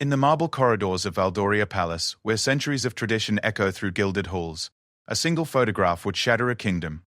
In the marble corridors of Valdoria Palace, where centuries of tradition echo through gilded halls, a single photograph would shatter a kingdom.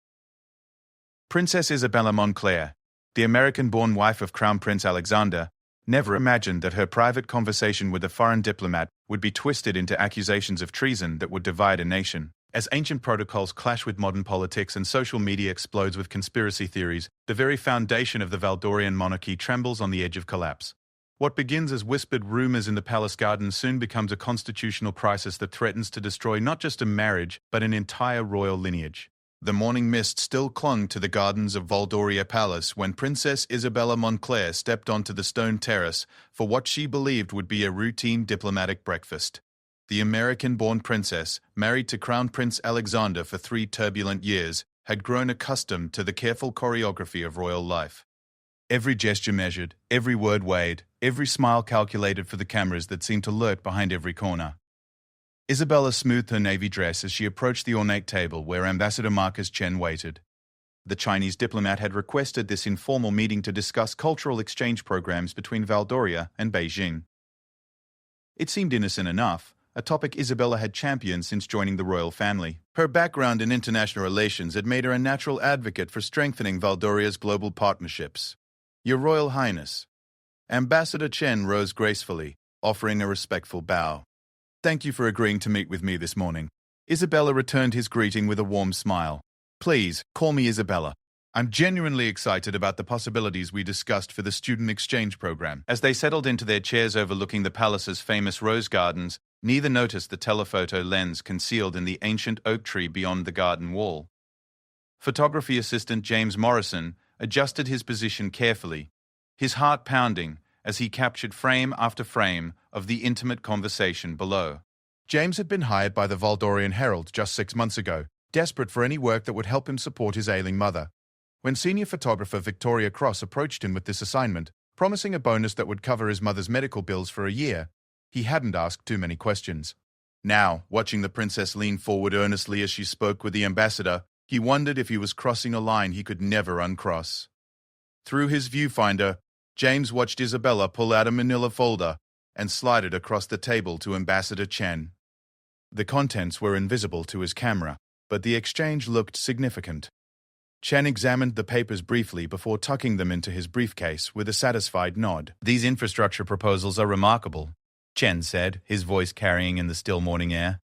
Princess Isabella Montclair, the American-born wife of Crown Prince Alexander, never imagined that her private conversation with a foreign diplomat would be twisted into accusations of treason that would divide a nation. As ancient protocols clash with modern politics and social media explodes with conspiracy theories, the very foundation of the Valdorian monarchy trembles on the edge of collapse. What begins as whispered rumors in the palace gardens soon becomes a constitutional crisis that threatens to destroy not just a marriage, but an entire royal lineage. The morning mist still clung to the gardens of Valdoria Palace when Princess Isabella Montclair stepped onto the stone terrace for what she believed would be a routine diplomatic breakfast. The American-born princess, married to Crown Prince Alexander for 3 turbulent years, had grown accustomed to the careful choreography of royal life. Every gesture measured, every word weighed, every smile calculated for the cameras that seemed to lurk behind every corner. Isabella smoothed her navy dress as she approached the ornate table where Ambassador Marcus Chen waited. The Chinese diplomat had requested this informal meeting to discuss cultural exchange programs between Valdoria and Beijing. It seemed innocent enough, a topic Isabella had championed since joining the royal family. Her background in international relations had made her a natural advocate for strengthening Valdoria's global partnerships. Your Royal Highness. Ambassador Chen rose gracefully, offering a respectful bow. Thank you for agreeing to meet with me this morning. Isabella returned his greeting with a warm smile. Please, call me Isabella. I'm genuinely excited about the possibilities we discussed for the student exchange program. As they settled into their chairs overlooking the palace's famous rose gardens, neither noticed the telephoto lens concealed in the ancient oak tree beyond the garden wall. Photography assistant James Morrison adjusted his position carefully, his heart pounding as he captured frame after frame of the intimate conversation below. James had been hired by the Valdorian Herald just 6 months ago, desperate for any work that would help him support his ailing mother. When senior photographer Victoria Cross approached him with this assignment, promising a bonus that would cover his mother's medical bills for a year, he hadn't asked too many questions. Now, watching the princess lean forward earnestly as she spoke with the ambassador, he wondered if he was crossing a line he could never uncross. Through his viewfinder, James watched Isabella pull out a manila folder and slide it across the table to Ambassador Chen. The contents were invisible to his camera, but the exchange looked significant. Chen examined the papers briefly before tucking them into his briefcase with a satisfied nod. These infrastructure proposals are remarkable, Chen said, his voice carrying in the still morning air.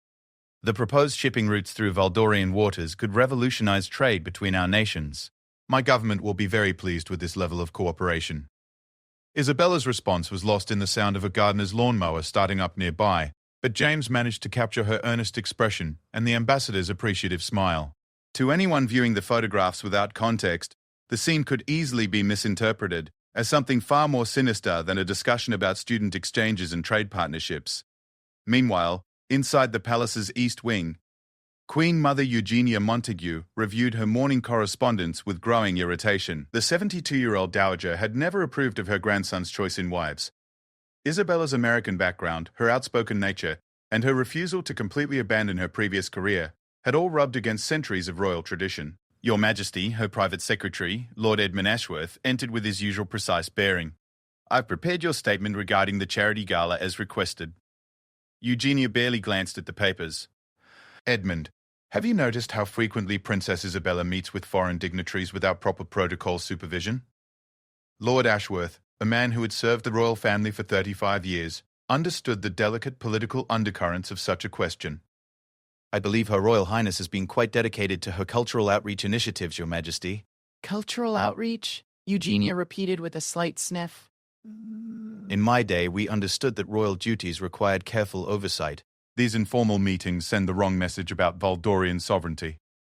The proposed shipping routes through Valdorian waters could revolutionize trade between our nations. My government will be very pleased with this level of cooperation. Isabella's response was lost in the sound of a gardener's lawnmower starting up nearby, but James managed to capture her earnest expression and the ambassador's appreciative smile. To anyone viewing the photographs without context, the scene could easily be misinterpreted as something far more sinister than a discussion about student exchanges and trade partnerships. Meanwhile, inside the palace's east wing, Queen Mother Eugenia Montague reviewed her morning correspondence with growing irritation. The 72-year-old dowager had never approved of her grandson's choice in wives. Isabella's American background, her outspoken nature, and her refusal to completely abandon her previous career had all rubbed against centuries of royal tradition. Your Majesty, her private secretary, Lord Edmund Ashworth, entered with his usual precise bearing. I've prepared your statement regarding the charity gala as requested. Eugenia barely glanced at the papers. Edmund, have you noticed how frequently Princess Isabella meets with foreign dignitaries without proper protocol supervision? Lord Ashworth, a man who had served the royal family for 35 years, understood the delicate political undercurrents of such a question. I believe Her Royal Highness has been quite dedicated to her cultural outreach initiatives, Your Majesty. Cultural outreach? Eugenia repeated with a slight sniff. In my day, we understood that royal duties required careful oversight. These informal meetings send the wrong message about Valdorian sovereignty.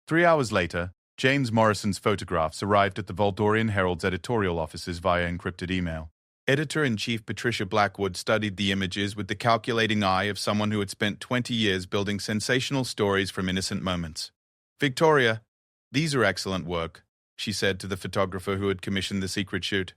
3 hours later, James Morrison's photographs arrived at the Valdorian Herald's editorial offices via encrypted email. Editor-in-Chief Patricia Blackwood studied the images with the calculating eye of someone who had spent 20 years building sensational stories from innocent moments. Victoria, these are excellent work, she said to the photographer who had commissioned the secret shoot.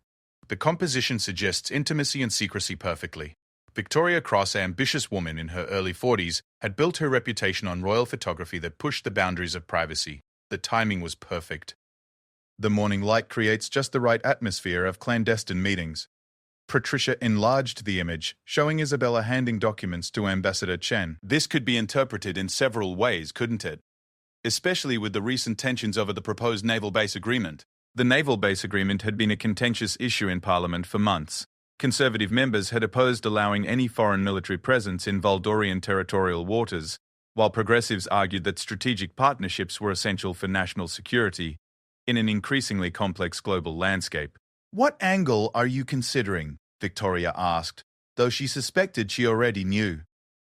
The composition suggests intimacy and secrecy perfectly. Victoria Cross, an ambitious woman in her early 40s, had built her reputation on royal photography that pushed the boundaries of privacy. The timing was perfect. The morning light creates just the right atmosphere of clandestine meetings. Patricia enlarged the image, showing Isabella handing documents to Ambassador Chen. This could be interpreted in several ways, couldn't it? Especially with the recent tensions over the proposed naval base agreement. The naval base agreement had been a contentious issue in Parliament for months. Conservative members had opposed allowing any foreign military presence in Valdorian territorial waters, while progressives argued that strategic partnerships were essential for national security in an increasingly complex global landscape. "What angle are you considering?" Victoria asked, though she suspected she already knew.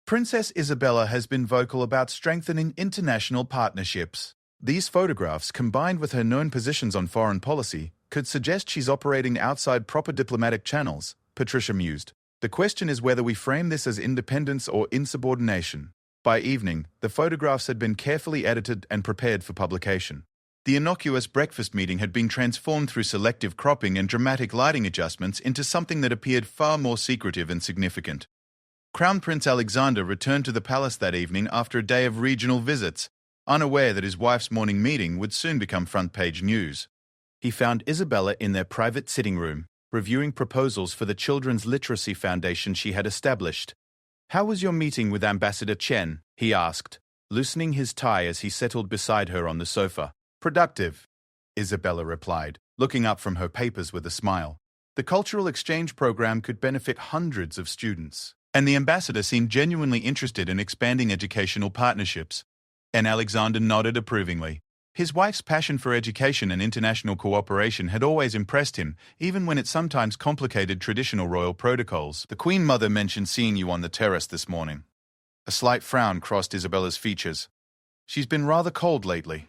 "Princess Isabella has been vocal about strengthening international partnerships. These photographs, combined with her known positions on foreign policy, could suggest she's operating outside proper diplomatic channels," Patricia mused. "The question is whether we frame this as independence or insubordination." By evening, the photographs had been carefully edited and prepared for publication. The innocuous breakfast meeting had been transformed through selective cropping and dramatic lighting adjustments into something that appeared far more secretive and significant. Crown Prince Alexander returned to the palace that evening after a day of regional visits, unaware that his wife's morning meeting would soon become front-page news. He found Isabella in their private sitting room, reviewing proposals for the Children's Literacy Foundation she had established. "How was your meeting with Ambassador Chen?" he asked, loosening his tie as he settled beside her on the sofa. "Productive," Isabella replied, looking up from her papers with a smile. "The cultural exchange program could benefit hundreds of students, and the ambassador seemed genuinely interested in expanding educational partnerships." And Alexander nodded approvingly. His wife's passion for education and international cooperation had always impressed him, even when it sometimes complicated traditional royal protocols. "The Queen Mother mentioned seeing you on the terrace this morning." A slight frown crossed Isabella's features. "She's been rather cold lately.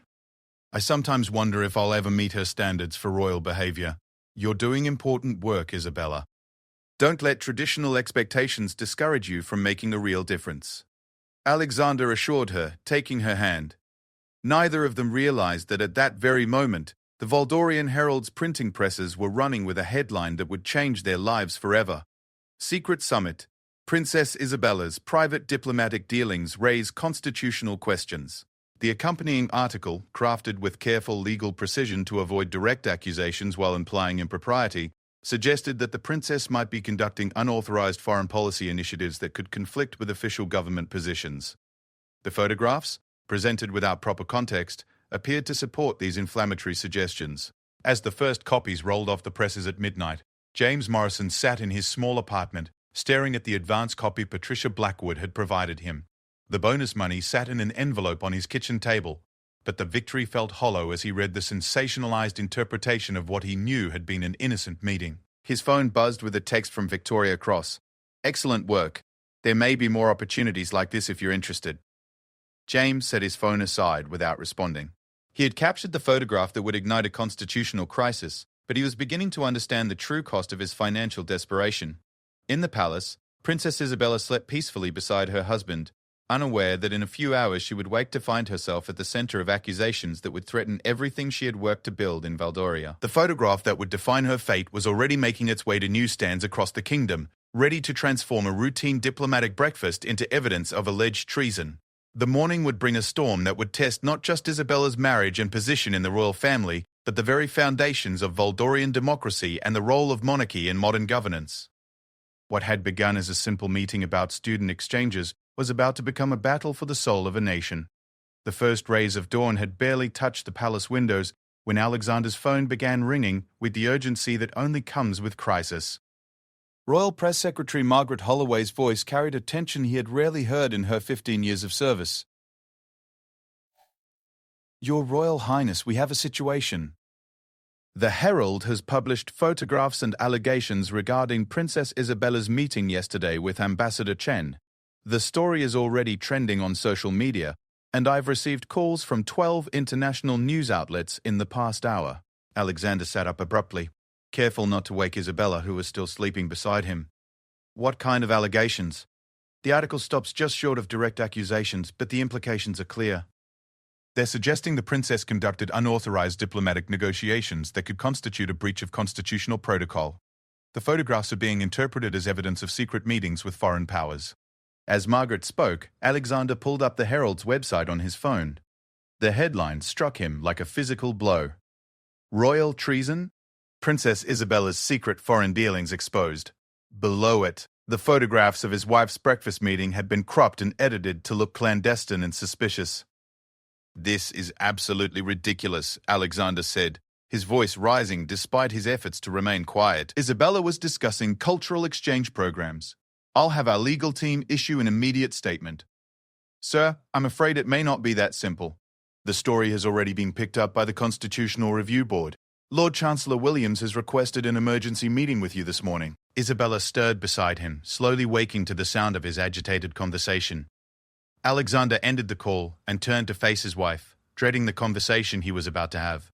I sometimes wonder if I'll ever meet her standards for royal behavior." "You're doing important work, Isabella. Don't let traditional expectations discourage you from making a real difference," Alexander assured her, taking her hand. Neither of them realized that at that very moment, the Valdorian Herald's printing presses were running with a headline that would change their lives forever. "Secret Summit. Princess Isabella's private diplomatic dealings raise constitutional questions." The accompanying article, crafted with careful legal precision to avoid direct accusations while implying impropriety, suggested that the princess might be conducting unauthorized foreign policy initiatives that could conflict with official government positions. The photographs, presented without proper context, appeared to support these inflammatory suggestions. As the first copies rolled off the presses at midnight, James Morrison sat in his small apartment, staring at the advance copy Patricia Blackwood had provided him. The bonus money sat in an envelope on his kitchen table, but the victory felt hollow as he read the sensationalized interpretation of what he knew had been an innocent meeting. His phone buzzed with a text from Victoria Cross. "Excellent work. There may be more opportunities like this if you're interested." James set his phone aside without responding. He had captured the photograph that would ignite a constitutional crisis, but he was beginning to understand the true cost of his financial desperation. In the palace, Princess Isabella slept peacefully beside her husband, unaware that in a few hours she would wake to find herself at the center of accusations that would threaten everything she had worked to build in Valdoria. The photograph that would define her fate was already making its way to newsstands across the kingdom, ready to transform a routine diplomatic breakfast into evidence of alleged treason. The morning would bring a storm that would test not just Isabella's marriage and position in the royal family, but the very foundations of Valdorian democracy and the role of monarchy in modern governance. What had begun as a simple meeting about student exchanges was about to become a battle for the soul of a nation. The first rays of dawn had barely touched the palace windows when Alexander's phone began ringing with the urgency that only comes with crisis. Royal Press Secretary Margaret Holloway's voice carried a tension he had rarely heard in her 15 years of service. "Your Royal Highness, we have a situation." The Herald has published photographs and allegations regarding Princess Isabella's meeting yesterday with Ambassador Chen. The story is already trending on social media, and I've received calls from 12 international news outlets in the past hour. Alexander sat up abruptly, careful not to wake Isabella, who was still sleeping beside him. "What kind of allegations?" "The article stops just short of direct accusations, but the implications are clear. They're suggesting the princess conducted unauthorized diplomatic negotiations that could constitute a breach of constitutional protocol. The photographs are being interpreted as evidence of secret meetings with foreign powers." As Margaret spoke, Alexander pulled up the Herald's website on his phone. The headline struck him like a physical blow. "Royal treason? Princess Isabella's secret foreign dealings exposed. Below it, the photographs of his wife's breakfast meeting had been cropped and edited to look clandestine and suspicious. "This is absolutely ridiculous," Alexander said, his voice rising despite his efforts to remain quiet. Isabella was discussing cultural exchange programs. "I'll have our legal team issue an immediate statement." "Sir, I'm afraid it may not be that simple. The story has already been picked up by the Constitutional Review Board. Lord Chancellor Williams has requested an emergency meeting with you this morning." Isabella stirred beside him, slowly waking to the sound of his agitated conversation. Alexander ended the call and turned to face his wife, dreading the conversation he was about to have.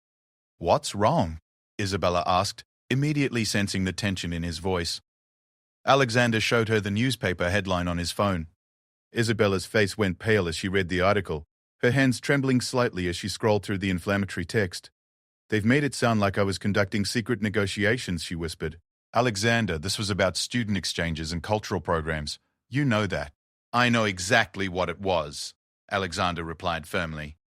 "What's wrong?" Isabella asked, immediately sensing the tension in his voice. Alexander showed her the newspaper headline on his phone. Isabella's face went pale as she read the article, her hands trembling slightly as she scrolled through the inflammatory text. "They've made it sound like I was conducting secret negotiations," she whispered. "Alexander, this was about student exchanges and cultural programs. You know that." "I know exactly what it was," Alexander replied firmly.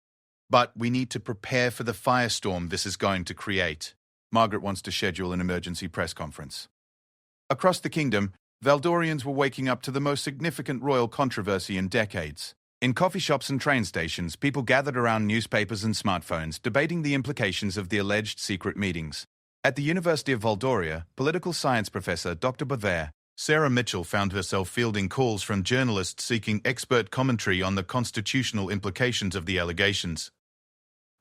"But we need to prepare for the firestorm this is going to create." Margaret wants to schedule an emergency press conference. Across the kingdom, Valdorians were waking up to the most significant royal controversy in decades. In coffee shops and train stations, people gathered around newspapers and smartphones, debating the implications of the alleged secret meetings. At the University of Valdoria, political science professor Dr. Bavair, Sarah Mitchell found herself fielding calls from journalists seeking expert commentary on the constitutional implications of the allegations.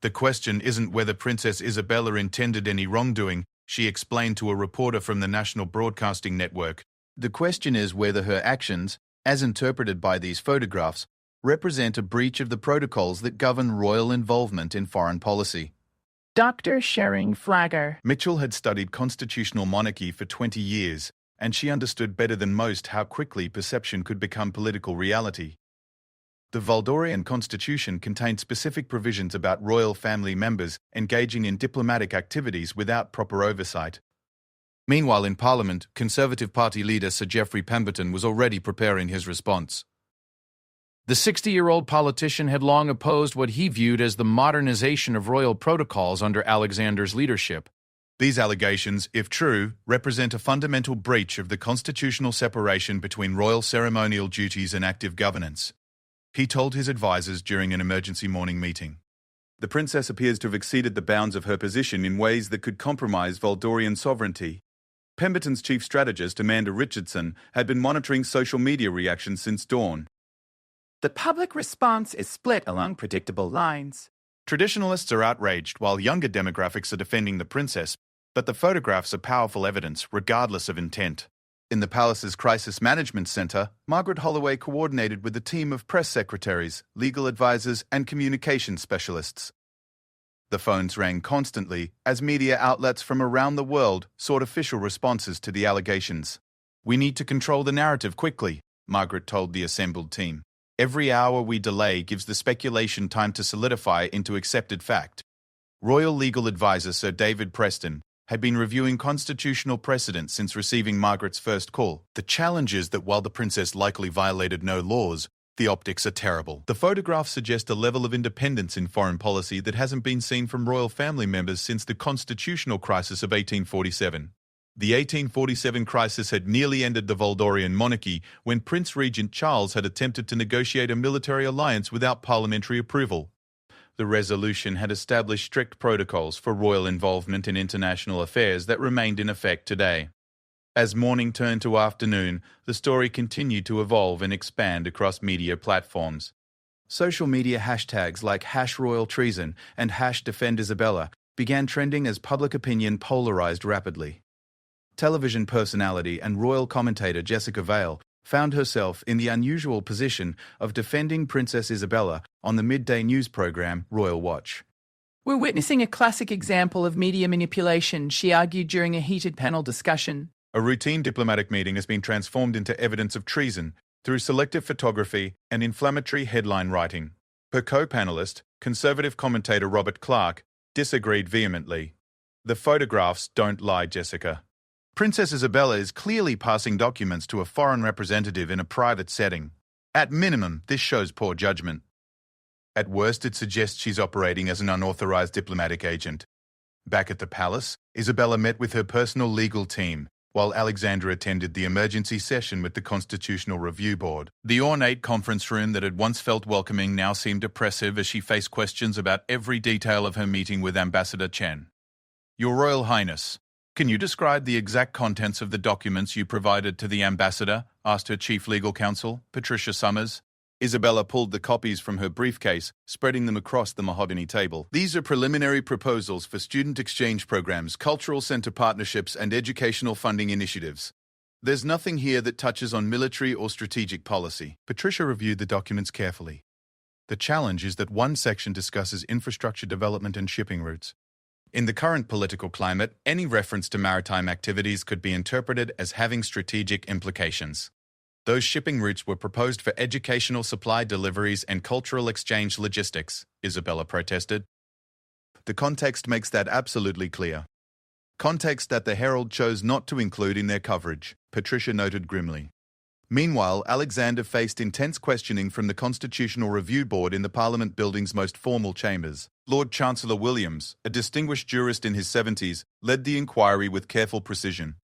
"The question isn't whether Princess Isabella intended any wrongdoing," she explained to a reporter from the National Broadcasting Network. "The question is whether her actions, as interpreted by these photographs, represent a breach of the protocols that govern royal involvement in foreign policy." Dr. Shering Flagger. Mitchell had studied constitutional monarchy for 20 years, and she understood better than most how quickly perception could become political reality. The Valdorian constitution contained specific provisions about royal family members engaging in diplomatic activities without proper oversight. Meanwhile, in Parliament, Conservative Party leader Sir Geoffrey Pemberton was already preparing his response. The 60-year-old politician had long opposed what he viewed as the modernization of royal protocols under Alexander's leadership. These allegations, if true, represent a fundamental breach of the constitutional separation between royal ceremonial duties and active governance, he told his advisers during an emergency morning meeting. The princess appears to have exceeded the bounds of her position in ways that could compromise Valdorian sovereignty. Pemberton's chief strategist, Amanda Richardson, had been monitoring social media reactions since dawn. The public response is split along predictable lines. Traditionalists are outraged, while younger demographics are defending the princess, but the photographs are powerful evidence, regardless of intent. In the palace's Crisis Management Center, Margaret Holloway coordinated with a team of press secretaries, legal advisors, and communications specialists. The phones rang constantly as media outlets from around the world sought official responses to the allegations. "We need to control the narrative quickly," Margaret told the assembled team. "Every hour we delay gives the speculation time to solidify into accepted fact." Royal legal advisor Sir David Preston had been reviewing constitutional precedents since receiving Margaret's first call. "The challenge is that while the princess likely violated no laws, the optics are terrible. The photographs suggest a level of independence in foreign policy that hasn't been seen from royal family members since the constitutional crisis of 1847. The 1847 crisis had nearly ended the Valdorian monarchy when Prince Regent Charles had attempted to negotiate a military alliance without parliamentary approval. The resolution had established strict protocols for royal involvement in international affairs that remained in effect today. As morning turned to afternoon, the story continued to evolve and expand across media platforms. Social media hashtags like #RoyalTreason and #DefendIsabella began trending as public opinion polarized rapidly. Television personality and royal commentator Jessica Vale found herself in the unusual position of defending Princess Isabella on the midday news program Royal Watch. "We're witnessing a classic example of media manipulation," she argued during a heated panel discussion. A routine diplomatic meeting has been transformed into evidence of treason through selective photography and inflammatory headline writing. Her co-panelist, conservative commentator Robert Clark, disagreed vehemently. "The photographs don't lie, Jessica. Princess Isabella is clearly passing documents to a foreign representative in a private setting. At minimum, this shows poor judgment. At worst, it suggests she's operating as an unauthorized diplomatic agent. Back at the palace, Isabella met with her personal legal team, while Alexander attended the emergency session with the Constitutional Review Board. The ornate conference room that had once felt welcoming now seemed oppressive as she faced questions about every detail of her meeting with Ambassador Chen. Your Royal Highness, can you describe the exact contents of the documents you provided to the ambassador? Asked her chief legal counsel, Patricia Summers. Isabella pulled the copies from her briefcase, spreading them across the mahogany table. These are preliminary proposals for student exchange programs, cultural center partnerships, and educational funding initiatives. There's nothing here that touches on military or strategic policy. Patricia reviewed the documents carefully. The challenge is that one section discusses infrastructure development and shipping routes. In the current political climate, any reference to maritime activities could be interpreted as having strategic implications. Those shipping routes were proposed for educational supply deliveries and cultural exchange logistics, Isabella protested. The context makes that absolutely clear. Context that the Herald chose not to include in their coverage, Patricia noted grimly. Meanwhile, Alexander faced intense questioning from the Constitutional Review Board in the Parliament building's most formal chambers. Lord Chancellor Williams, a distinguished jurist in his 70s, led the inquiry with careful precision.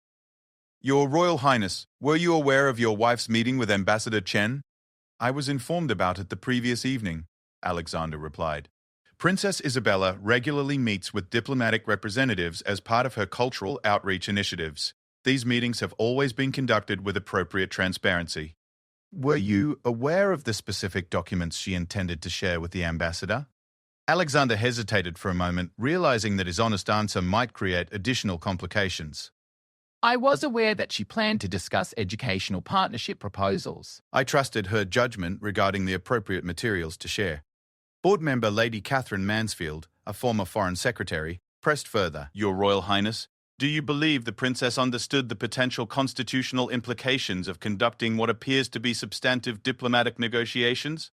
Your Royal Highness, were you aware of your wife's meeting with Ambassador Chen? I was informed about it the previous evening, Alexander replied. Princess Isabella regularly meets with diplomatic representatives as part of her cultural outreach initiatives. These meetings have always been conducted with appropriate transparency. Were you aware of the specific documents she intended to share with the ambassador? Alexander hesitated for a moment, realizing that his honest answer might create additional complications. I was aware that she planned to discuss educational partnership proposals. I trusted her judgment regarding the appropriate materials to share. Board member Lady Catherine Mansfield, a former Foreign Secretary, pressed further. Your Royal Highness, do you believe the Princess understood the potential constitutional implications of conducting what appears to be substantive diplomatic negotiations?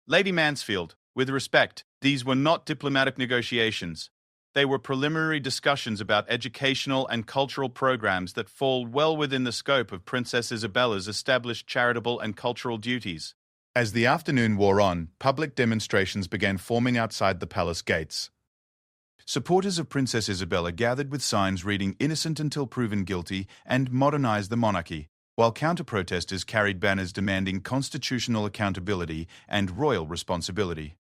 Lady Mansfield, with respect, these were not diplomatic negotiations. They were preliminary discussions about educational and cultural programs that fall well within the scope of Princess Isabella's established charitable and cultural duties. As the afternoon wore on, public demonstrations began forming outside the palace gates. Supporters of Princess Isabella gathered with signs reading "Innocent until proven guilty" and "Modernize the monarchy," while counter-protesters carried banners demanding constitutional accountability and royal responsibility.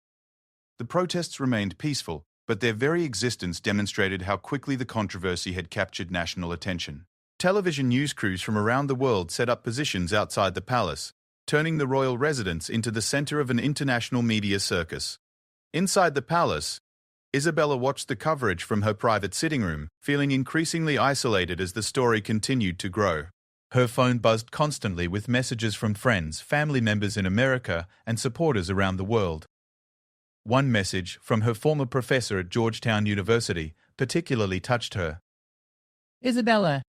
The protests remained peaceful, but their very existence demonstrated how quickly the controversy had captured national attention. Television news crews from around the world set up positions outside the palace, turning the royal residence into the center of an international media circus. Inside the palace, Isabella watched the coverage from her private sitting room, feeling increasingly isolated as the story continued to grow. Her phone buzzed constantly with messages from friends, family members in America, and supporters around the world. One message, from her former professor at Georgetown University, particularly touched her. Isabella,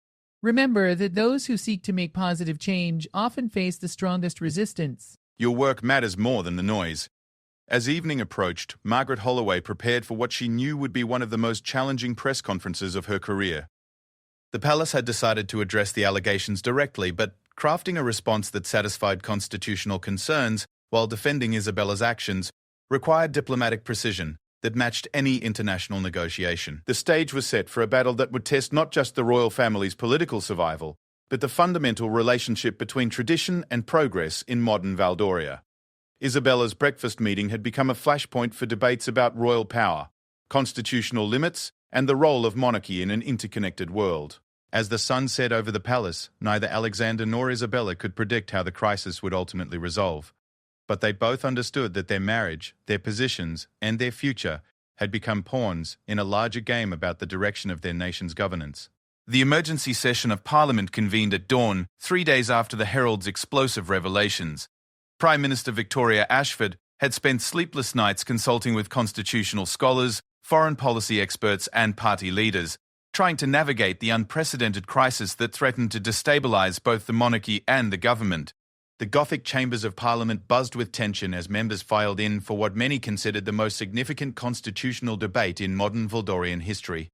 remember that those who seek to make positive change often face the strongest resistance. Your work matters more than the noise. As evening approached, Margaret Holloway prepared for what she knew would be one of the most challenging press conferences of her career. The palace had decided to address the allegations directly, but crafting a response that satisfied constitutional concerns while defending Isabella's actions required diplomatic precision that matched any international negotiation. The stage was set for a battle that would test not just the royal family's political survival, but the fundamental relationship between tradition and progress in modern Valdoria. Isabella's breakfast meeting had become a flashpoint for debates about royal power, constitutional limits, and the role of monarchy in an interconnected world. As the sun set over the palace, neither Alexander nor Isabella could predict how the crisis would ultimately resolve. But they both understood that their marriage, their positions, and their future had become pawns in a larger game about the direction of their nation's governance. The emergency session of Parliament convened at dawn, 3 days after the Herald's explosive revelations. Prime Minister Victoria Ashford had spent sleepless nights consulting with constitutional scholars, foreign policy experts, and party leaders, trying to navigate the unprecedented crisis that threatened to destabilize both the monarchy and the government. The Gothic chambers of Parliament buzzed with tension as members filed in for what many considered the most significant constitutional debate in modern Valdorian history.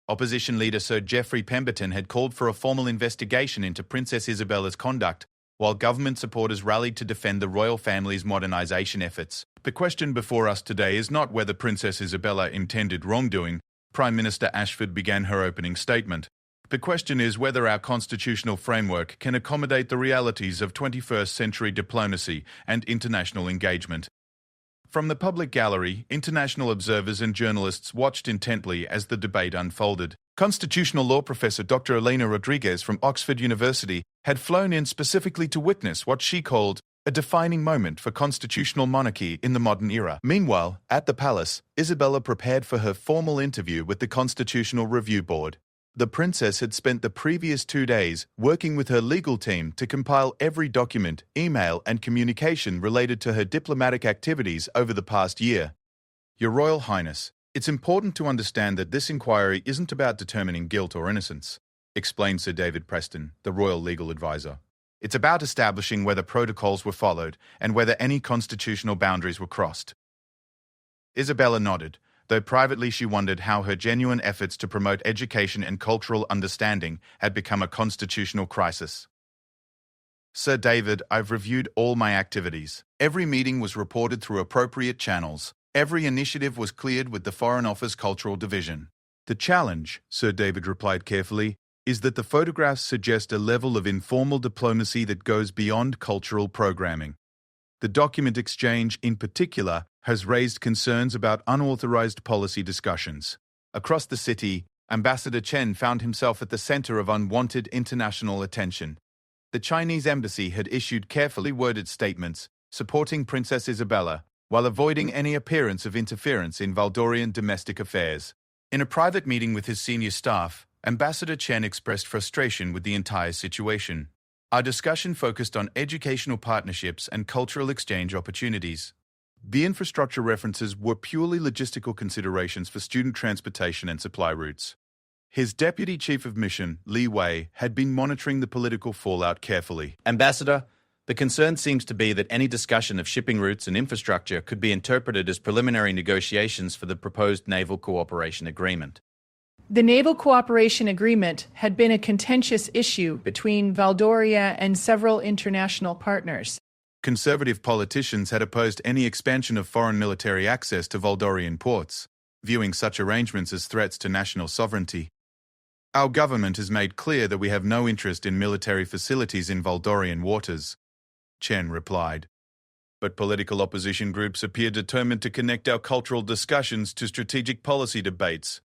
Opposition leader Sir Geoffrey Pemberton had called for a formal investigation into Princess Isabella's conduct, while government supporters rallied to defend the royal family's modernisation efforts. The question before us today is not whether Princess Isabella intended wrongdoing, Prime Minister Ashford began her opening statement. The question is whether our constitutional framework can accommodate the realities of 21st century diplomacy and international engagement. From the public gallery, international observers and journalists watched intently as the debate unfolded. Constitutional law professor Dr. Elena Rodriguez from Oxford University had flown in specifically to witness what she called a defining moment for constitutional monarchy in the modern era. Meanwhile, at the palace, Isabella prepared for her formal interview with the Constitutional Review Board. The princess had spent the previous 2 days working with her legal team to compile every document, email, and communication related to her diplomatic activities over the past year. Your Royal Highness, it's important to understand that this inquiry isn't about determining guilt or innocence, explained Sir David Preston, the royal legal advisor. It's about establishing whether protocols were followed and whether any constitutional boundaries were crossed. Isabella nodded, though privately she wondered how her genuine efforts to promote education and cultural understanding had become a constitutional crisis. Sir David, I've reviewed all my activities. Every meeting was reported through appropriate channels. Every initiative was cleared with the Foreign Office Cultural Division. The challenge, Sir David replied carefully, is that the photographs suggest a level of informal diplomacy that goes beyond cultural programming. The document exchange, in particular, has raised concerns about unauthorized policy discussions. Across the city, Ambassador Chen found himself at the center of unwanted international attention. The Chinese embassy had issued carefully worded statements supporting Princess Isabella, while avoiding any appearance of interference in Valdorian domestic affairs. In a private meeting with his senior staff, Ambassador Chen expressed frustration with the entire situation. Our discussion focused on educational partnerships and cultural exchange opportunities. The infrastructure references were purely logistical considerations for student transportation and supply routes. His deputy chief of mission, Li Wei, had been monitoring the political fallout carefully. Ambassador, the concern seems to be that any discussion of shipping routes and infrastructure could be interpreted as preliminary negotiations for the proposed naval cooperation agreement. The Naval Cooperation Agreement had been a contentious issue between Valdoria and several international partners. Conservative politicians had opposed any expansion of foreign military access to Valdorian ports, viewing such arrangements as threats to national sovereignty. Our government has made clear that we have no interest in military facilities in Valdorian waters, Chen replied. But political opposition groups appear determined to connect our cultural discussions to strategic policy debates.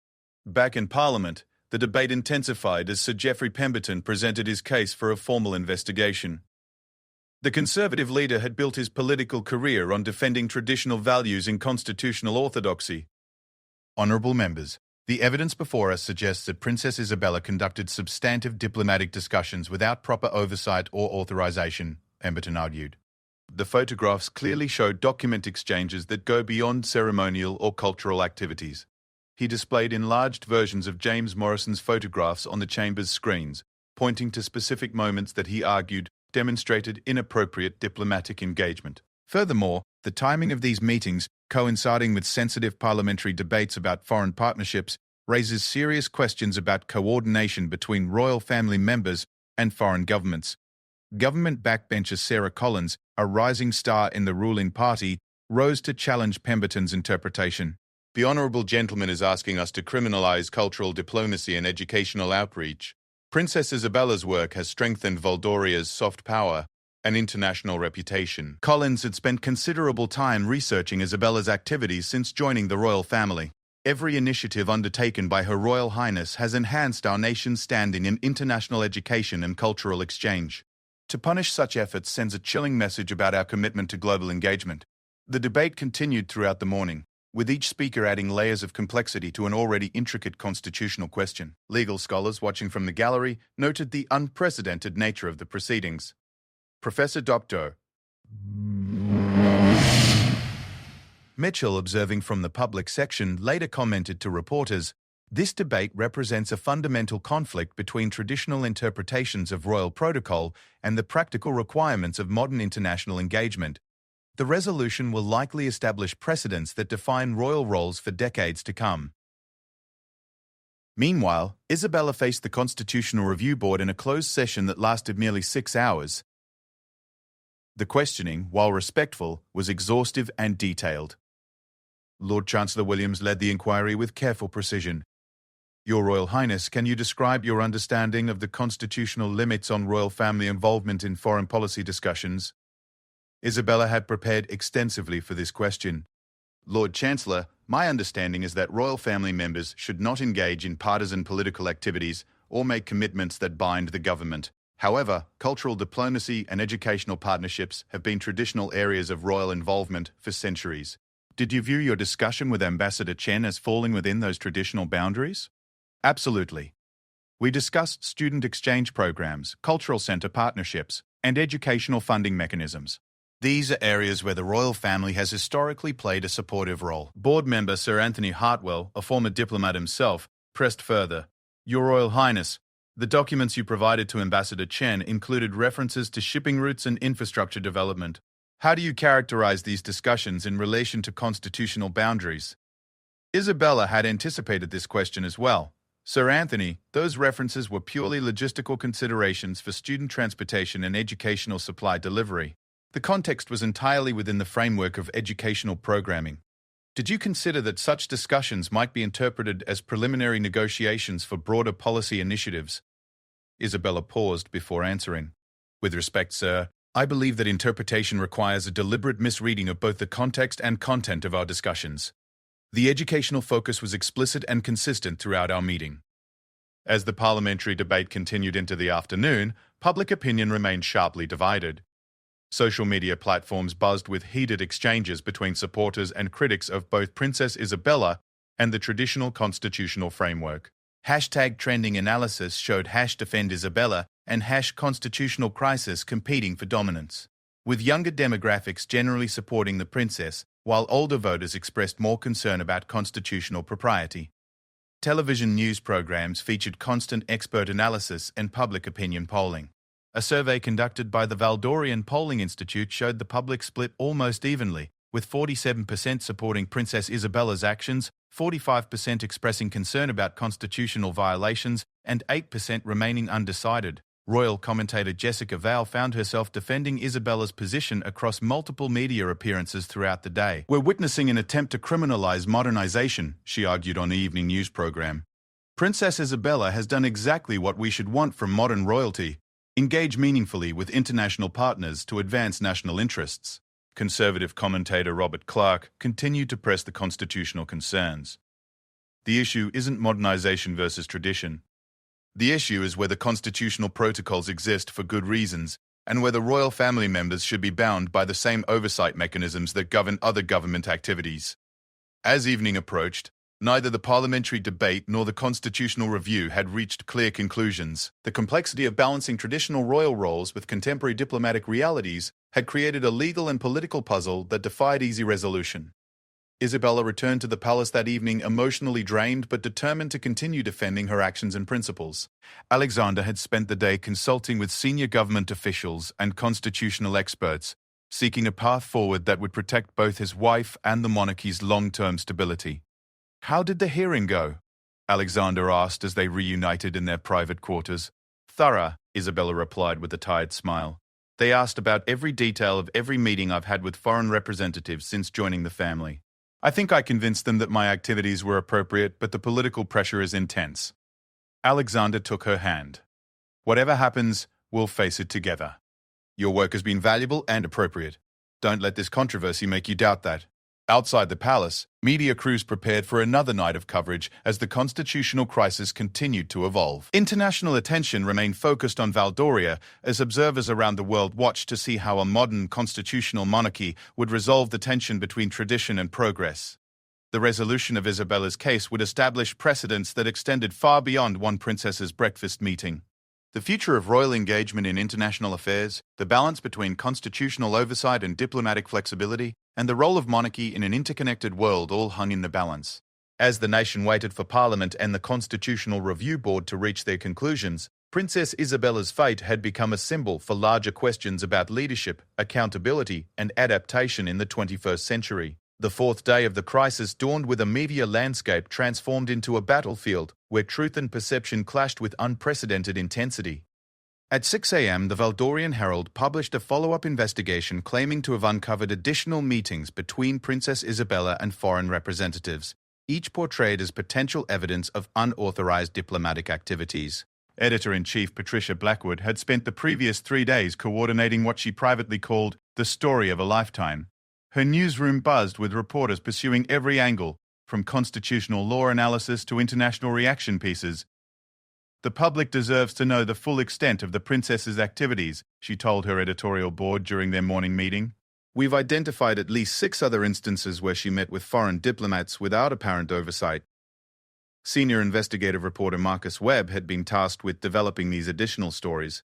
Back in Parliament, the debate intensified as Sir Geoffrey Pemberton presented his case for a formal investigation. The Conservative leader had built his political career on defending traditional values in constitutional orthodoxy. Honourable members, the evidence before us suggests that Princess Isabella conducted substantive diplomatic discussions without proper oversight or authorization, Pemberton argued. The photographs clearly show document exchanges that go beyond ceremonial or cultural activities. He displayed enlarged versions of James Morrison's photographs on the chamber's screens, pointing to specific moments that he argued demonstrated inappropriate diplomatic engagement. Furthermore, the timing of these meetings, coinciding with sensitive parliamentary debates about foreign partnerships, raises serious questions about coordination between royal family members and foreign governments. Government backbencher Sarah Collins, a rising star in the ruling party, rose to challenge Pemberton's interpretation. The honourable gentleman is asking us to criminalise cultural diplomacy and educational outreach. Princess Isabella's work has strengthened Valdoria's soft power and international reputation. Collins had spent considerable time researching Isabella's activities since joining the royal family. Every initiative undertaken by Her Royal Highness has enhanced our nation's standing in international education and cultural exchange. To punish such efforts sends a chilling message about our commitment to global engagement. The debate continued throughout the morning, with each speaker adding layers of complexity to an already intricate constitutional question. Legal scholars watching from the gallery noted the unprecedented nature of the proceedings. Professor Dr. Mitchell, observing from the public section, later commented to reporters, "This debate represents a fundamental conflict between traditional interpretations of royal protocol and the practical requirements of modern international engagement. The resolution will likely establish precedents that define royal roles for decades to come." Meanwhile, Isabella faced the Constitutional Review Board in a closed session that lasted nearly 6 hours. The questioning, while respectful, was exhaustive and detailed. Lord Chancellor Williams led the inquiry with careful precision, Your Royal Highness, can you describe your understanding of the constitutional limits on royal family involvement in foreign policy discussions? Isabella had prepared extensively for this question. Lord Chancellor, my understanding is that royal family members should not engage in partisan political activities or make commitments that bind the government. However, cultural diplomacy and educational partnerships have been traditional areas of royal involvement for centuries. Did you view your discussion with Ambassador Chen as falling within those traditional boundaries? Absolutely. We discussed student exchange programs, cultural center partnerships, and educational funding mechanisms. These are areas where the royal family has historically played a supportive role. Board member Sir Anthony Hartwell, a former diplomat himself, pressed further. Your Royal Highness, the documents you provided to Ambassador Chen included references to shipping routes and infrastructure development. How do you characterize these discussions in relation to constitutional boundaries? Isabella had anticipated this question as well. Sir Anthony, those references were purely logistical considerations for student transportation and educational supply delivery. The context was entirely within the framework of educational programming. Did you consider that such discussions might be interpreted as preliminary negotiations for broader policy initiatives? Isabella paused before answering. With respect, sir, I believe that interpretation requires a deliberate misreading of both the context and content of our discussions. The educational focus was explicit and consistent throughout our meeting. As the parliamentary debate continued into the afternoon, public opinion remained sharply divided. Social media platforms buzzed with heated exchanges between supporters and critics of both Princess Isabella and the traditional constitutional framework. #trending analysis showed #defend Isabella and #constitutional crisis competing for dominance, with younger demographics generally supporting the princess, while older voters expressed more concern about constitutional propriety. Television news programs featured constant expert analysis and public opinion polling. A survey conducted by the Valdorian Polling Institute showed the public split almost evenly, with 47% supporting Princess Isabella's actions, 45% expressing concern about constitutional violations, and 8% remaining undecided. Royal commentator Jessica Vale found herself defending Isabella's position across multiple media appearances throughout the day. "We're witnessing an attempt to criminalize modernization," she argued on the evening news program. "Princess Isabella has done exactly what we should want from modern royalty: engage meaningfully with international partners to advance national interests." Conservative commentator Robert Clark continued to press the constitutional concerns. "The issue isn't modernization versus tradition. The issue is whether constitutional protocols exist for good reasons and whether royal family members should be bound by the same oversight mechanisms that govern other government activities." As evening approached, neither the parliamentary debate nor the constitutional review had reached clear conclusions. The complexity of balancing traditional royal roles with contemporary diplomatic realities had created a legal and political puzzle that defied easy resolution. Isabella returned to the palace that evening emotionally drained but determined to continue defending her actions and principles. Alexander had spent the day consulting with senior government officials and constitutional experts, seeking a path forward that would protect both his wife and the monarchy's long-term stability. "How did the hearing go?" Alexander asked as they reunited in their private quarters. "Thorough," Isabella replied with a tired smile. "They asked about every detail of every meeting I've had with foreign representatives since joining the family. I think I convinced them that my activities were appropriate, but the political pressure is intense." Alexander took her hand. "Whatever happens, we'll face it together. Your work has been valuable and appropriate. Don't let this controversy make you doubt that." Outside the palace, media crews prepared for another night of coverage as the constitutional crisis continued to evolve. International attention remained focused on Valdoria as observers around the world watched to see how a modern constitutional monarchy would resolve the tension between tradition and progress. The resolution of Isabella's case would establish precedents that extended far beyond one princess's breakfast meeting. The future of royal engagement in international affairs, the balance between constitutional oversight and diplomatic flexibility, and the role of monarchy in an interconnected world all hung in the balance. As the nation waited for Parliament and the Constitutional Review Board to reach their conclusions, Princess Isabella's fate had become a symbol for larger questions about leadership, accountability, and adaptation in the 21st century. The fourth day of the crisis dawned with a media landscape transformed into a battlefield where truth and perception clashed with unprecedented intensity. At 6 a.m., the Valdorian Herald published a follow-up investigation claiming to have uncovered additional meetings between Princess Isabella and foreign representatives, each portrayed as potential evidence of unauthorized diplomatic activities. Editor-in-Chief Patricia Blackwood had spent the previous 3 days coordinating what she privately called the story of a lifetime. Her newsroom buzzed with reporters pursuing every angle, from constitutional law analysis to international reaction pieces. The public deserves to know the full extent of the princess's activities, she told her editorial board during their morning meeting. We've identified at least 6 other instances where she met with foreign diplomats without apparent oversight. Senior investigative reporter Marcus Webb had been tasked with developing these additional stories.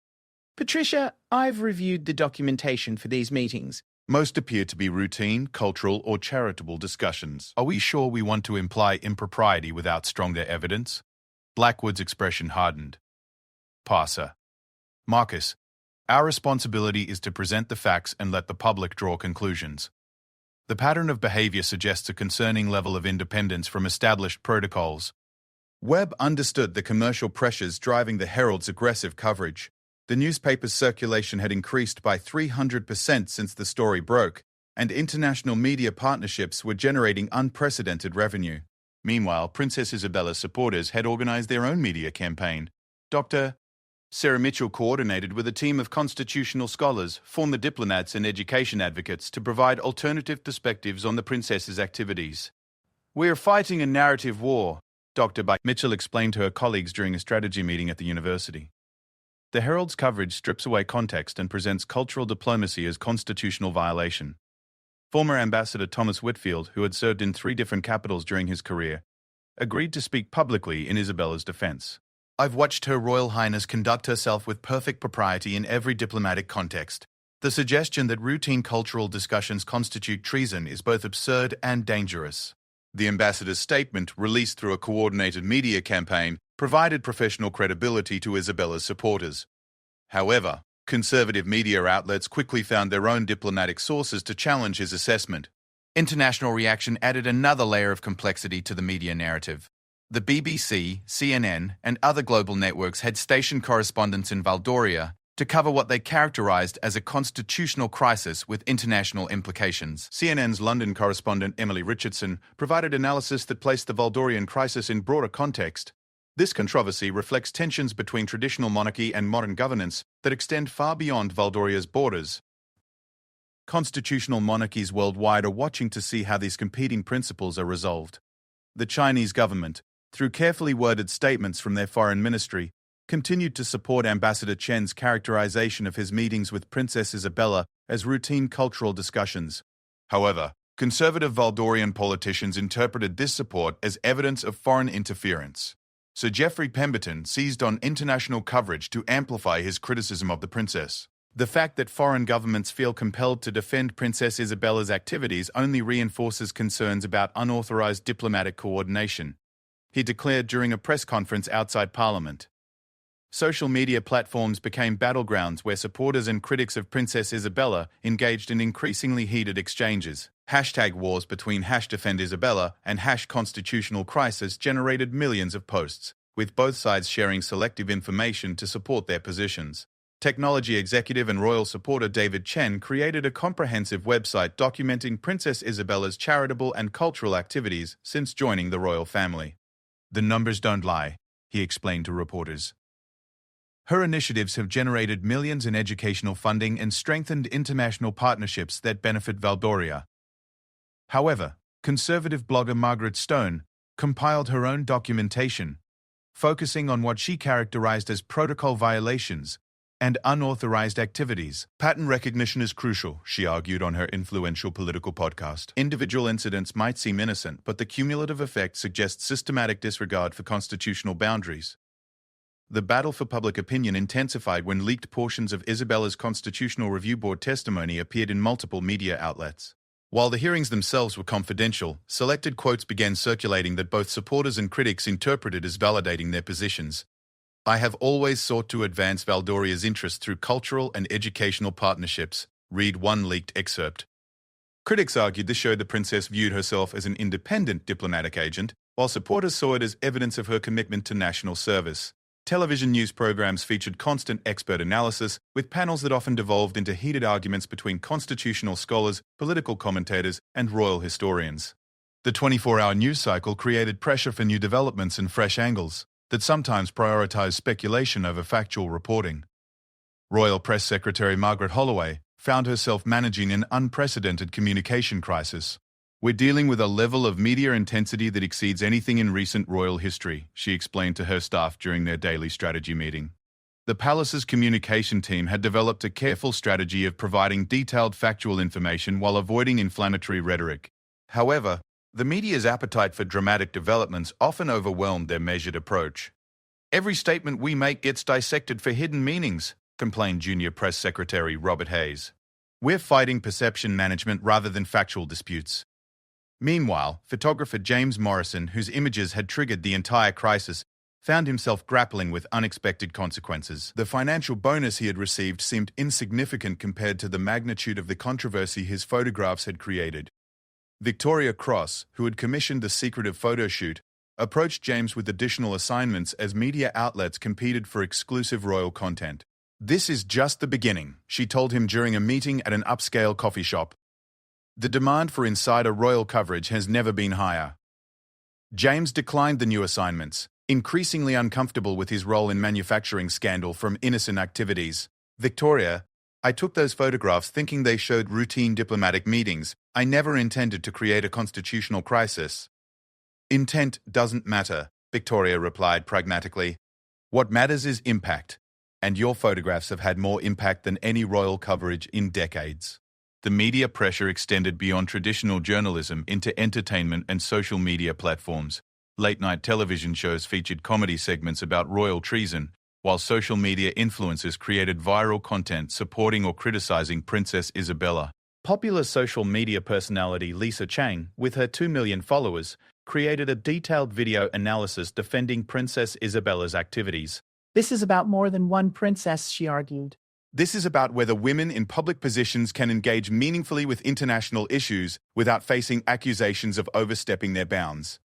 Patricia, I've reviewed the documentation for these meetings. Most appear to be routine, cultural, or charitable discussions. Are we sure we want to imply impropriety without stronger evidence? Blackwood's expression hardened. Passer. Marcus, our responsibility is to present the facts and let the public draw conclusions. The pattern of behavior suggests a concerning level of independence from established protocols. Webb understood the commercial pressures driving the Herald's aggressive coverage. The newspaper's circulation had increased by 300% since the story broke, and international media partnerships were generating unprecedented revenue. Meanwhile, Princess Isabella's supporters had organized their own media campaign. Dr. Sarah Mitchell coordinated with a team of constitutional scholars, former diplomats and education advocates to provide alternative perspectives on the princess's activities. "We are fighting a narrative war," Dr. Mitchell explained to her colleagues during a strategy meeting at the university. The Herald's coverage strips away context and presents cultural diplomacy as constitutional violation. Former Ambassador Thomas Whitfield, who had served in 3 different capitals during his career, agreed to speak publicly in Isabella's defense. "I've watched Her Royal Highness conduct herself with perfect propriety in every diplomatic context. The suggestion that routine cultural discussions constitute treason is both absurd and dangerous." The ambassador's statement, released through a coordinated media campaign, provided professional credibility to Isabella's supporters. However, conservative media outlets quickly found their own diplomatic sources to challenge his assessment. International reaction added another layer of complexity to the media narrative. The BBC, CNN, and other global networks had stationed correspondents in Valdoria to cover what they characterized as a constitutional crisis with international implications. CNN's London correspondent Emily Richardson provided analysis that placed the Valdorian crisis in broader context. This controversy reflects tensions between traditional monarchy and modern governance that extend far beyond Valdoria's borders. Constitutional monarchies worldwide are watching to see how these competing principles are resolved. The Chinese government, through carefully worded statements from their foreign ministry, continued to support Ambassador Chen's characterization of his meetings with Princess Isabella as routine cultural discussions. However, conservative Valdorian politicians interpreted this support as evidence of foreign interference. Sir Geoffrey Pemberton seized on international coverage to amplify his criticism of the princess. The fact that foreign governments feel compelled to defend Princess Isabella's activities only reinforces concerns about unauthorized diplomatic coordination, he declared during a press conference outside Parliament. Social media platforms became battlegrounds where supporters and critics of Princess Isabella engaged in increasingly heated exchanges. #wars between #defendisabella and #constitutional crisis generated millions of posts, with both sides sharing selective information to support their positions. Technology executive and royal supporter David Chen created a comprehensive website documenting Princess Isabella's charitable and cultural activities since joining the royal family. "The numbers don't lie," he explained to reporters. Her initiatives have generated millions in educational funding and strengthened international partnerships that benefit Valdoria. However, conservative blogger Margaret Stone compiled her own documentation, focusing on what she characterized as protocol violations and unauthorized activities. "Pattern recognition is crucial," she argued on her influential political podcast. "Individual incidents might seem innocent, but the cumulative effect suggests systematic disregard for constitutional boundaries." The battle for public opinion intensified when leaked portions of Isabella's Constitutional Review Board testimony appeared in multiple media outlets. While the hearings themselves were confidential, selected quotes began circulating that both supporters and critics interpreted as validating their positions. "I have always sought to advance Valdoria's interests through cultural and educational partnerships," read one leaked excerpt. Critics argued this showed the princess viewed herself as an independent diplomatic agent, while supporters saw it as evidence of her commitment to national service. Television news programs featured constant expert analysis, with panels that often devolved into heated arguments between constitutional scholars, political commentators, and royal historians. The 24-hour news cycle created pressure for new developments and fresh angles that sometimes prioritized speculation over factual reporting. Royal Press Secretary Margaret Holloway found herself managing an unprecedented communication crisis. "We're dealing with a level of media intensity that exceeds anything in recent royal history," she explained to her staff during their daily strategy meeting. The palace's communication team had developed a careful strategy of providing detailed factual information while avoiding inflammatory rhetoric. However, the media's appetite for dramatic developments often overwhelmed their measured approach. "Every statement we make gets dissected for hidden meanings," complained Junior Press Secretary Robert Hayes. "We're fighting perception management rather than factual disputes." Meanwhile, photographer James Morrison, whose images had triggered the entire crisis, found himself grappling with unexpected consequences. The financial bonus he had received seemed insignificant compared to the magnitude of the controversy his photographs had created. Victoria Cross, who had commissioned the secretive photo shoot, approached James with additional assignments as media outlets competed for exclusive royal content. "This is just the beginning," she told him during a meeting at an upscale coffee shop. "The demand for insider royal coverage has never been higher." James declined the new assignments, increasingly uncomfortable with his role in manufacturing scandal from innocent activities. "Victoria, I took those photographs thinking they showed routine diplomatic meetings. I never intended to create a constitutional crisis." "Intent doesn't matter," Victoria replied pragmatically. "What matters is impact, and your photographs have had more impact than any royal coverage in decades." The media pressure extended beyond traditional journalism into entertainment and social media platforms. Late-night television shows featured comedy segments about royal treason, while social media influencers created viral content supporting or criticizing Princess Isabella. Popular social media personality Lisa Chang, with her 2 million followers, created a detailed video analysis defending Princess Isabella's activities. This is about more than one princess, she argued. "This is about whether women in public positions can engage meaningfully with international issues without facing accusations of overstepping their bounds."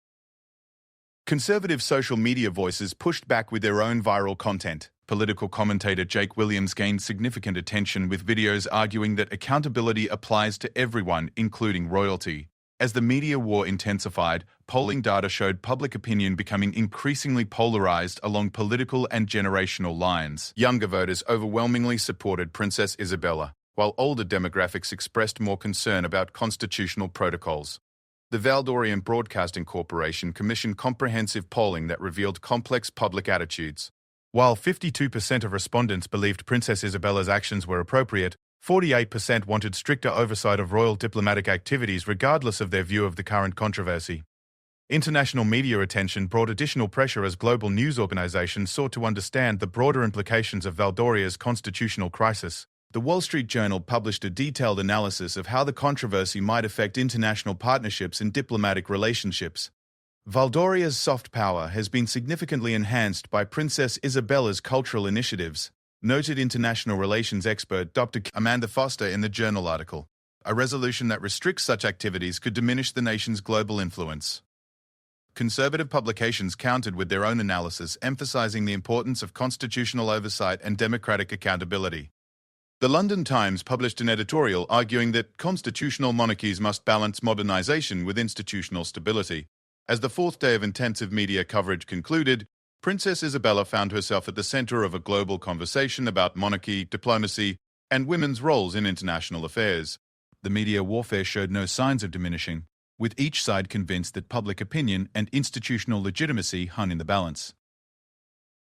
Conservative social media voices pushed back with their own viral content. Political commentator Jake Williams gained significant attention with videos arguing that accountability applies to everyone, including royalty. As the media war intensified, polling data showed public opinion becoming increasingly polarized along political and generational lines. Younger voters overwhelmingly supported Princess Isabella, while older demographics expressed more concern about constitutional protocols. The Valdorian Broadcasting Corporation commissioned comprehensive polling that revealed complex public attitudes. While 52% of respondents believed Princess Isabella's actions were appropriate, 48% wanted stricter oversight of royal diplomatic activities regardless of their view of the current controversy. International media attention brought additional pressure as global news organizations sought to understand the broader implications of Valdoria's constitutional crisis. The Wall Street Journal published a detailed analysis of how the controversy might affect international partnerships and diplomatic relationships. Valdoria's soft power has been significantly enhanced by Princess Isabella's cultural initiatives, noted international relations expert Dr. Amanda Foster in the Journal article. A resolution that restricts such activities could diminish the nation's global influence. Conservative publications countered with their own analysis, emphasizing the importance of constitutional oversight and democratic accountability. The London Times published an editorial arguing that constitutional monarchies must balance modernization with institutional stability. As the fourth day of intensive media coverage concluded, Princess Isabella found herself at the center of a global conversation about monarchy, diplomacy, and women's roles in international affairs. The media warfare showed no signs of diminishing, with each side convinced that public opinion and institutional legitimacy hung in the balance.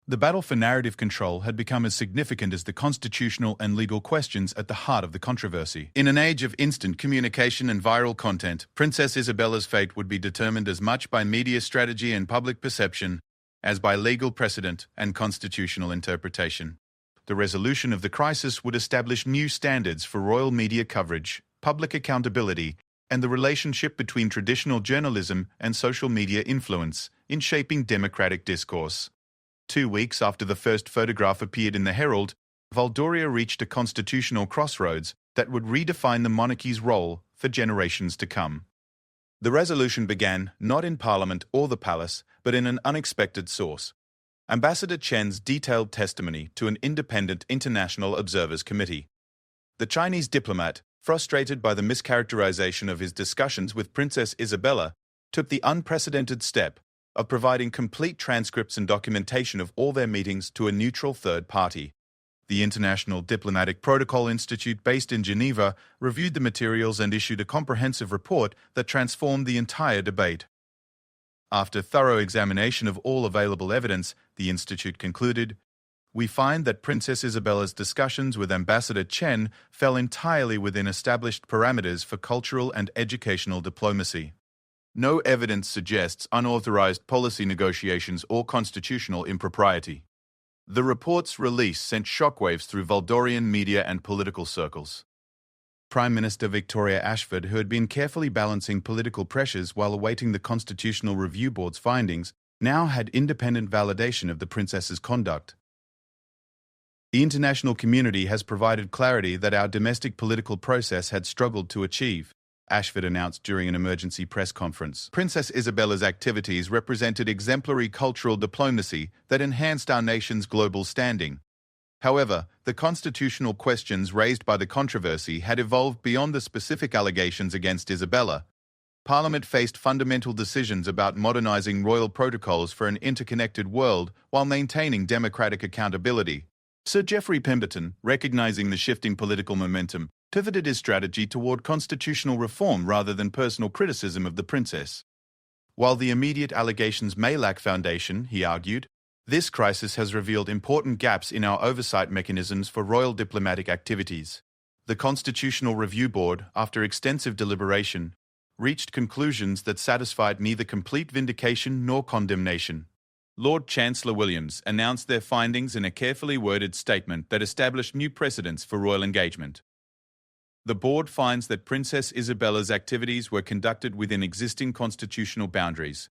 The battle for narrative control had become as significant as the constitutional and legal questions at the heart of the controversy. In an age of instant communication and viral content, Princess Isabella's fate would be determined as much by media strategy and public perception as by legal precedent and constitutional interpretation. The resolution of the crisis would establish new standards for royal media coverage, public accountability, and the relationship between traditional journalism and social media influence in shaping democratic discourse. 2 weeks after the first photograph appeared in the Herald, Valdoria reached a constitutional crossroads that would redefine the monarchy's role for generations to come. The resolution began not in Parliament or the palace, but in an unexpected source. Ambassador Chen's detailed testimony to an independent International Observers Committee. The Chinese diplomat, frustrated by the mischaracterization of his discussions with Princess Isabella, took the unprecedented step of providing complete transcripts and documentation of all their meetings to a neutral third party. The International Diplomatic Protocol Institute, based in Geneva, reviewed the materials and issued a comprehensive report that transformed the entire debate. After thorough examination of all available evidence, the Institute concluded, "We find that Princess Isabella's discussions with Ambassador Chen fell entirely within established parameters for cultural and educational diplomacy. No evidence suggests unauthorized policy negotiations or constitutional impropriety." The report's release sent shockwaves through Valdorian media and political circles. Prime Minister Victoria Ashford, who had been carefully balancing political pressures while awaiting the Constitutional Review Board's findings, now had independent validation of the princess's conduct. "The international community has provided clarity that our domestic political process had struggled to achieve," Ashford announced during an emergency press conference. "Princess Isabella's activities represented exemplary cultural diplomacy that enhanced our nation's global standing. However, the constitutional questions raised by the controversy had evolved beyond the specific allegations against Isabella. Parliament faced fundamental decisions about modernizing royal protocols for an interconnected world while maintaining democratic accountability." Sir Geoffrey Pemberton, recognizing the shifting political momentum, pivoted his strategy toward constitutional reform rather than personal criticism of the princess. While the immediate allegations may lack foundation, he argued, this crisis has revealed important gaps in our oversight mechanisms for royal diplomatic activities. The Constitutional Review Board, after extensive deliberation, reached conclusions that satisfied neither complete vindication nor condemnation. Lord Chancellor Williams announced their findings in a carefully worded statement that established new precedents for royal engagement. The board finds that Princess Isabella's activities were conducted within existing constitutional boundaries,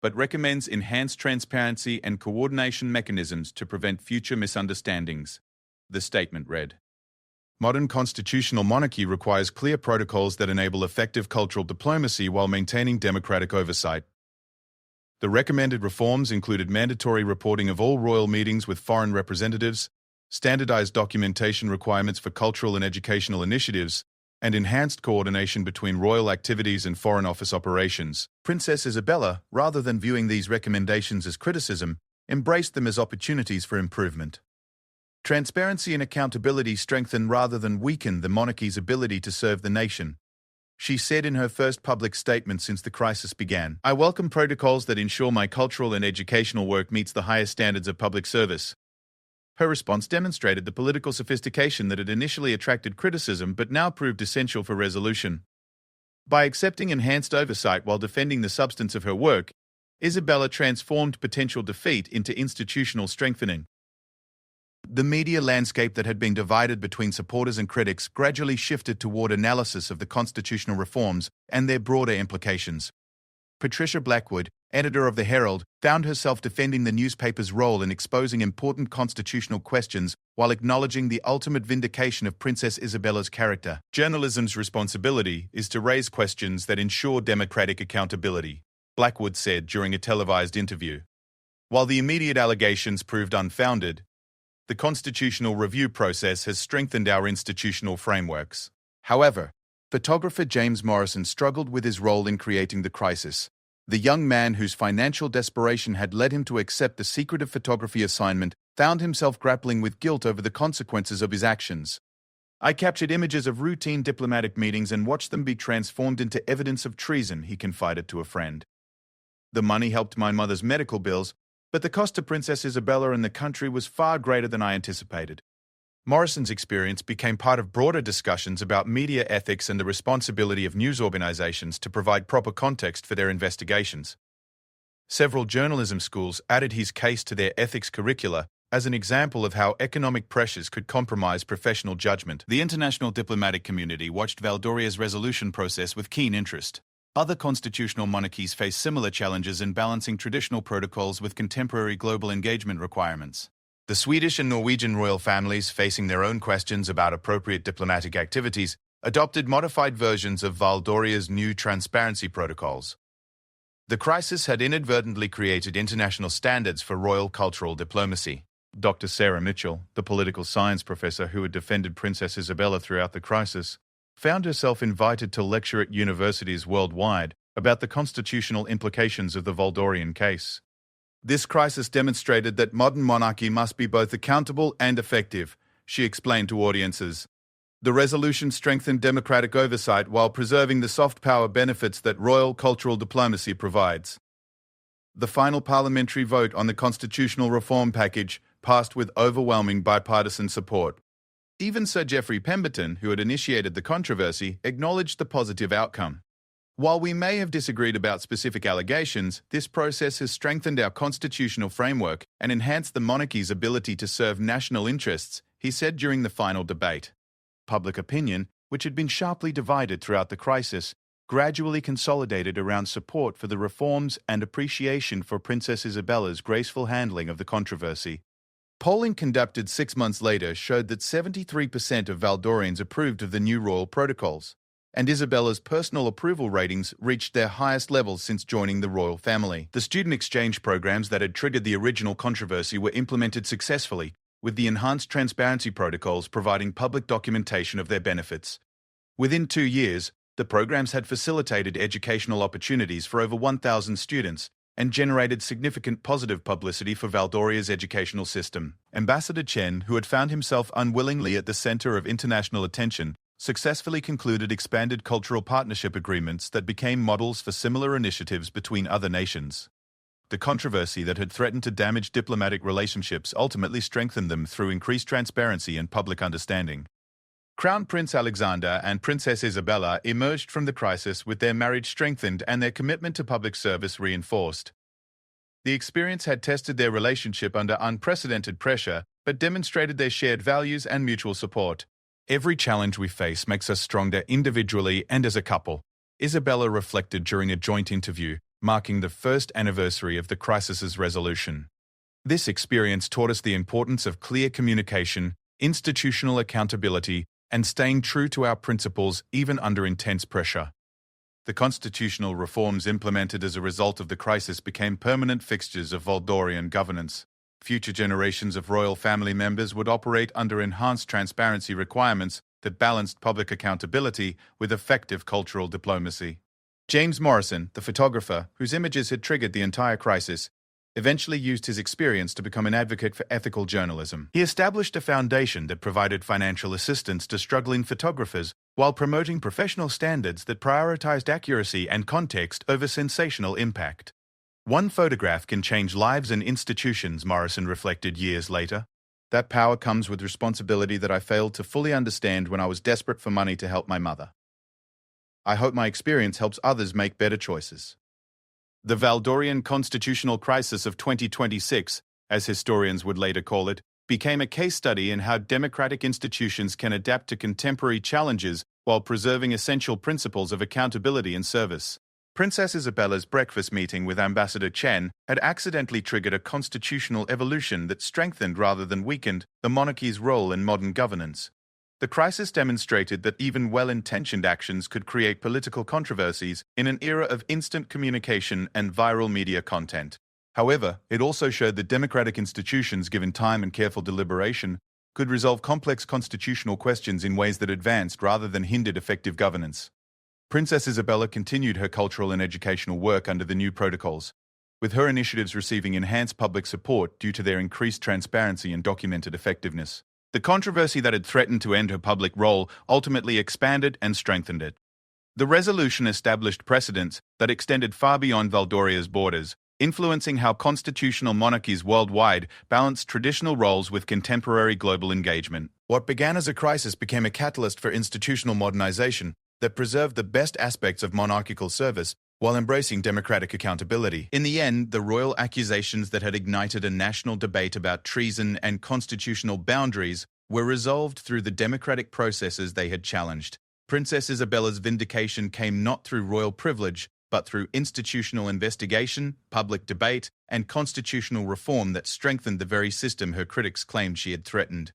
but recommends enhanced transparency and coordination mechanisms to prevent future misunderstandings. The statement read, "Modern constitutional monarchy requires clear protocols that enable effective cultural diplomacy while maintaining democratic oversight. The recommended reforms included mandatory reporting of all royal meetings with foreign representatives, standardized documentation requirements for cultural and educational initiatives, and enhanced coordination between royal activities and foreign office operations." Princess Isabella, rather than viewing these recommendations as criticism, embraced them as opportunities for improvement. Transparency and accountability strengthen rather than weaken the monarchy's ability to serve the nation. She said in her first public statement since the crisis began, "I welcome protocols that ensure my cultural and educational work meets the highest standards of public service." Her response demonstrated the political sophistication that had initially attracted criticism but now proved essential for resolution. By accepting enhanced oversight while defending the substance of her work, Isabella transformed potential defeat into institutional strengthening. The media landscape that had been divided between supporters and critics gradually shifted toward analysis of the constitutional reforms and their broader implications. Patricia Blackwood, editor of the Herald, found herself defending the newspaper's role in exposing important constitutional questions while acknowledging the ultimate vindication of Princess Isabella's character. "Journalism's responsibility is to raise questions that ensure democratic accountability," Blackwood said during a televised interview. While the immediate allegations proved unfounded, the constitutional review process has strengthened our institutional frameworks. However, photographer James Morrison struggled with his role in creating the crisis. The young man whose financial desperation had led him to accept the secretive photography assignment found himself grappling with guilt over the consequences of his actions. "I captured images of routine diplomatic meetings and watched them be transformed into evidence of treason," he confided to a friend. "The money helped my mother's medical bills, but the cost to Princess Isabella and the country was far greater than I anticipated." Morrison's experience became part of broader discussions about media ethics and the responsibility of news organizations to provide proper context for their investigations. Several journalism schools added his case to their ethics curricula as an example of how economic pressures could compromise professional judgment. The international diplomatic community watched Valdoria's resolution process with keen interest. Other constitutional monarchies face similar challenges in balancing traditional protocols with contemporary global engagement requirements. The Swedish and Norwegian royal families, facing their own questions about appropriate diplomatic activities, adopted modified versions of Valdoria's new transparency protocols. The crisis had inadvertently created international standards for royal cultural diplomacy. Dr. Sarah Mitchell, the political science professor who had defended Princess Isabella throughout the crisis, found herself invited to lecture at universities worldwide about the constitutional implications of the Valdorian case. This crisis demonstrated that modern monarchy must be both accountable and effective, she explained to audiences. The resolution strengthened democratic oversight while preserving the soft power benefits that royal cultural diplomacy provides. The final parliamentary vote on the constitutional reform package passed with overwhelming bipartisan support. Even Sir Geoffrey Pemberton, who had initiated the controversy, acknowledged the positive outcome. While we may have disagreed about specific allegations, this process has strengthened our constitutional framework and enhanced the monarchy's ability to serve national interests, he said during the final debate. Public opinion, which had been sharply divided throughout the crisis, gradually consolidated around support for the reforms and appreciation for Princess Isabella's graceful handling of the controversy. Polling conducted 6 months later showed that 73% of Valdorians approved of the new royal protocols, and Isabella's personal approval ratings reached their highest levels since joining the royal family. The student exchange programs that had triggered the original controversy were implemented successfully, with the enhanced transparency protocols providing public documentation of their benefits. Within 2 years, the programs had facilitated educational opportunities for over 1,000 students and generated significant positive publicity for Valdoria's educational system. Ambassador Chen, who had found himself unwillingly at the center of international attention, successfully concluded expanded cultural partnership agreements that became models for similar initiatives between other nations. The controversy that had threatened to damage diplomatic relationships ultimately strengthened them through increased transparency and public understanding. Crown Prince Alexander and Princess Isabella emerged from the crisis with their marriage strengthened and their commitment to public service reinforced. The experience had tested their relationship under unprecedented pressure, but demonstrated their shared values and mutual support. Every challenge we face makes us stronger individually and as a couple, Isabella reflected during a joint interview, marking the first anniversary of the crisis's resolution. This experience taught us the importance of clear communication, institutional accountability, and staying true to our principles even under intense pressure. The constitutional reforms implemented as a result of the crisis became permanent fixtures of Valdorian governance. Future generations of royal family members would operate under enhanced transparency requirements that balanced public accountability with effective cultural diplomacy. James Morrison, the photographer, whose images had triggered the entire crisis, eventually used his experience to become an advocate for ethical journalism. He established a foundation that provided financial assistance to struggling photographers while promoting professional standards that prioritized accuracy and context over sensational impact. One photograph can change lives and institutions, Morrison reflected years later. That power comes with responsibility that I failed to fully understand when I was desperate for money to help my mother. I hope my experience helps others make better choices. The Valdorian constitutional crisis of 2026, as historians would later call it, became a case study in how democratic institutions can adapt to contemporary challenges while preserving essential principles of accountability and service. Princess Isabella's breakfast meeting with Ambassador Chen had accidentally triggered a constitutional evolution that strengthened rather than weakened the monarchy's role in modern governance. The crisis demonstrated that even well-intentioned actions could create political controversies in an era of instant communication and viral media content. However, it also showed that democratic institutions, given time and careful deliberation, could resolve complex constitutional questions in ways that advanced rather than hindered effective governance. Princess Isabella continued her cultural and educational work under the new protocols, with her initiatives receiving enhanced public support due to their increased transparency and documented effectiveness. The controversy that had threatened to end her public role ultimately expanded and strengthened it. The resolution established precedents that extended far beyond Valdoria's borders, influencing how constitutional monarchies worldwide balanced traditional roles with contemporary global engagement. What began as a crisis became a catalyst for institutional modernization that preserved the best aspects of monarchical service while embracing democratic accountability. In the end, the royal accusations that had ignited a national debate about treason and constitutional boundaries were resolved through the democratic processes they had challenged. Princess Isabella's vindication came not through royal privilege, but through institutional investigation, public debate, and constitutional reform that strengthened the very system her critics claimed she had threatened.